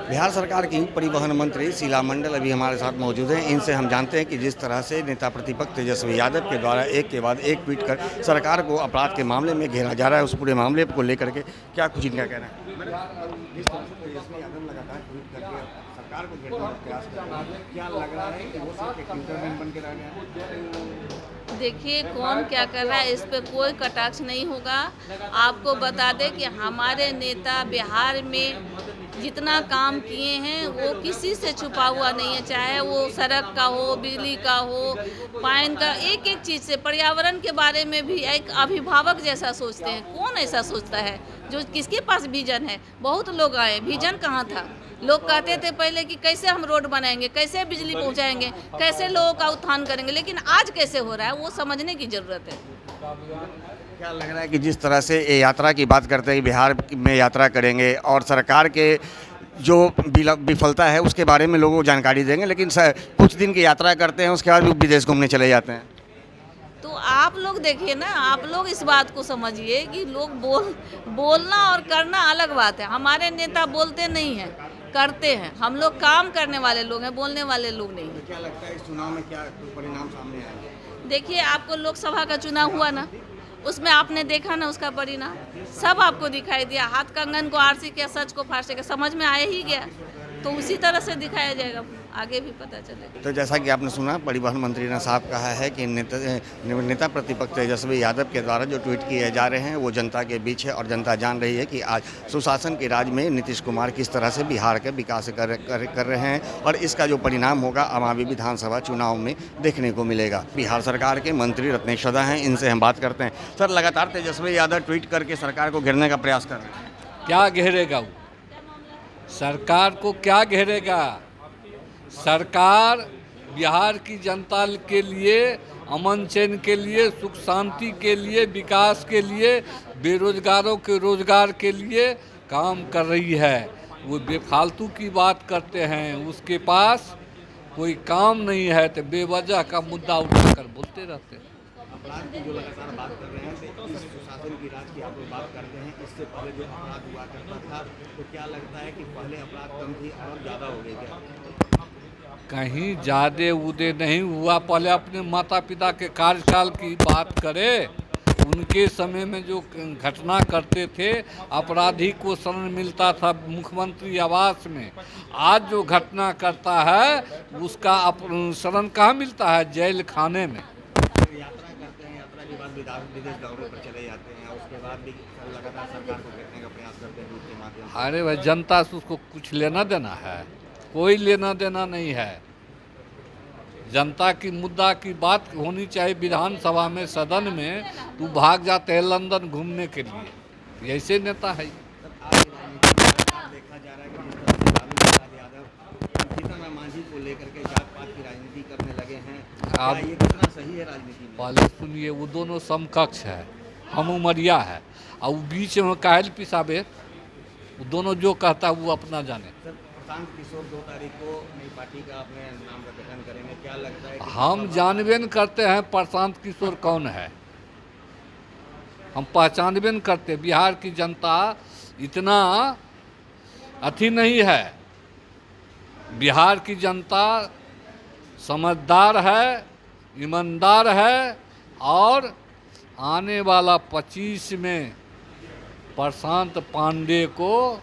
बिहार सरकार की परिवहन मंत्री शीला मंडल अभी हमारे साथ मौजूद हैं। इनसे हम जानते हैं कि जिस तरह से नेता प्रतिपक्ष तेजस्वी यादव के द्वारा एक के बाद एक ट्वीट कर सरकार को अपराध के मामले में घेरा जा रहा है, उस पूरे मामले को लेकर के क्या कुछ इनका कहना है। जिस तरह से तेजस्वी यादव लगातार ट्वीट करके सरकार को घेरने का प्रयास कर रहे हैं, क्या लग रहा है कि वो सिर्फ एक इंटरमेन बन के रह गए हैं? देखिए कौन क्या कर रहा है, इस पे कोई कटाक्ष नहीं होगा। आपको बता दें कि हमारे नेता बिहार में जितना काम किए हैं वो किसी से छुपा हुआ नहीं है, चाहे वो सड़क का हो, बिजली का हो, पानी का, एक एक चीज़ से। पर्यावरण के बारे में भी एक अभिभावक जैसा सोचते हैं। कौन ऐसा सोचता है जो किसके पास विजन है? बहुत लोग आए, विजन कहाँ था? लोग कहते थे पहले कि कैसे हम रोड बनाएंगे, कैसे बिजली पहुंचाएंगे, कैसे लोगों का उत्थान करेंगे, लेकिन आज कैसे हो रहा है वो समझने की ज़रूरत है। क्या लग रहा है कि जिस तरह से ये यात्रा की बात करते हैं, बिहार में यात्रा करेंगे और सरकार के जो विफलता है उसके बारे में लोगों को जानकारी देंगे, लेकिन कुछ दिन की यात्रा करते हैं उसके बाद भी विदेश घूमने चले जाते हैं। तो आप लोग देखिए ना, आप लोग इस बात को समझिए कि लोग बोलना और करना अलग बात है। हमारे नेता बोलते नहीं हैं, करते हैं। हम लोग काम करने वाले लोग हैं, बोलने वाले लोग नहीं हैं। तो क्या लगता है इस चुनाव में क्या परिणाम सामने आएंगे? देखिए आपको लोकसभा का चुनाव हुआ ना, उसमें आपने देखा ना उसका परिणाम, सब आपको दिखाई दिया। हाथ कंगन को आरसी किया, सच को फांसी के, समझ में आ ही गया। तो उसी तरह से दिखाया जाएगा, आगे भी पता चलेगा। तो जैसा कि आपने सुना, परिवहन मंत्री ने साफ कहा है कि नेता प्रतिपक्ष तेजस्वी यादव के द्वारा जो ट्वीट किए जा रहे हैं वो जनता के बीच है और जनता जान रही है कि आज सुशासन के राज में नीतीश कुमार किस तरह से बिहार का विकास कर रहे हैं और इसका जो परिणाम होगा आगामी विधानसभा चुनाव में देखने को मिलेगा। बिहार सरकार के मंत्री रत्नेश सदा हैं, इनसे हम बात करते हैं। सर, लगातार तेजस्वी यादव ट्वीट करके सरकार को घेरने का प्रयास कर रहे हैं। क्या घेरेगा वो? सरकार को क्या घेरेगा? सरकार बिहार की जनता के लिए, अमन चैन के लिए, सुख शांति के लिए, विकास के लिए, बेरोजगारों के रोजगार के लिए काम कर रही है। वो बेफालतू की बात करते हैं, उसके पास कोई काम नहीं है तो बेवजह का मुद्दा उठाकर बोलते रहते हैं। अपराध की जो लगातार बात कर रहे हैं, तो इस सुशासन की राज की आप लोग बात करते हैं, इससे पहले जो अपराध हुआ करता था, तो क्या लगता है कि पहले अपराध कम थी और ज़्यादा हो गई क्या? कहीं ज़्यादा उदय नहीं हुआ। पहले अपने माता पिता के कार्यकाल की बात करें, उनके समय में जो घटना करते थे, अपराधी को शरण मिलता था मुख्यमंत्री आवास में। आज जो घटना करता है उसका शरण कहाँ मिलता है? जेल खाने में। यात्रा करते हैं, यात्रा के बाद विदेश दौरे पर चले जाते हैं, उसके बाद भी लगातार सरकार को घेरने का प्रयास करते हैं दूसरे माध्यम से। अरे भाई, जनता से उसको कुछ लेना देना है? कोई लेना देना नहीं है। जनता की मुद्दा की बात होनी चाहिए विधानसभा में, सदन में। तू भाग जाते हैं लंदन घूमने के लिए, ऐसे नेता है। देखा जा रहा है कि जिस तरह से लालू प्रसाद यादव जीतन मांझी को लेकर के जात पात की राजनीति करने लगे हैं, क्या ये कितना सही है राजनीति में? पहले सुनिए, वो दोनों समकक्ष है, हम उमरिया है, और वो बीच में काहेल पिसाबे। वो दोनों जो कहता है वो अपना जाने। सर, प्रशांत किशोर 2 तारीख को नई पार्टी का अपने नाम का गठन करेंगे, क्या लगता है? हम जानबे न करते हैं प्रशांत किशोर कौन है, हम पहचानबे न करते। बिहार की जनता इतना अथी नहीं है। बिहार की जनता समझदार है, ईमानदार है, और आने वाला 25 में प्रशांत पांडे को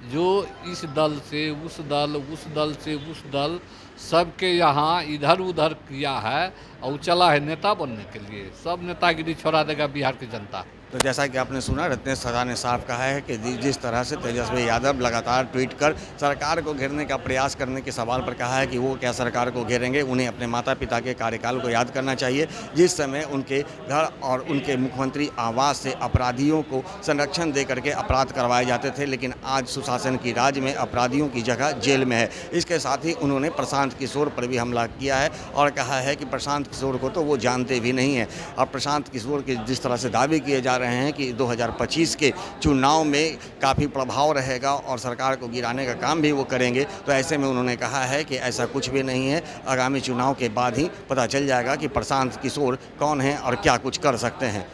जो इस दल से उस दल, उस दल से उस दल, सबके यहाँ इधर उधर किया है और चला है नेता बनने के लिए, सब नेतागिरी छोड़ा देगा बिहार की जनता। तो जैसा कि आपने सुना, रत्नेश सदा ने साफ कहा है कि जिस तरह से तेजस्वी यादव लगातार ट्वीट कर सरकार को घेरने का प्रयास करने के सवाल पर कहा है कि वो क्या सरकार को घेरेंगे, उन्हें अपने माता पिता के कार्यकाल को याद करना चाहिए, जिस समय उनके घर और उनके मुख्यमंत्री आवास से अपराधियों को संरक्षण दे करके अपराध करवाए जाते थे, लेकिन आज सुशासन की राज में अपराधियों की जगह जेल में है। इसके साथ ही उन्होंने प्रशांत किशोर पर भी हमला किया है और कहा है कि प्रशांत किशोर को तो वो जानते भी नहीं हैं, और प्रशांत किशोर के जिस तरह से दावे किए जा रहे हैं कि 2025 के चुनाव में काफ़ी प्रभाव रहेगा और सरकार को गिराने का काम भी वो करेंगे, तो ऐसे में उन्होंने कहा है कि ऐसा कुछ भी नहीं है। आगामी चुनाव के बाद ही पता चल जाएगा कि प्रशांत किशोर कौन है और क्या कुछ कर सकते हैं।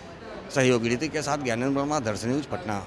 सहयोगी रीति के साथ ज्ञानेंद्र वर्मा, दर्शन न्यूज, पटना।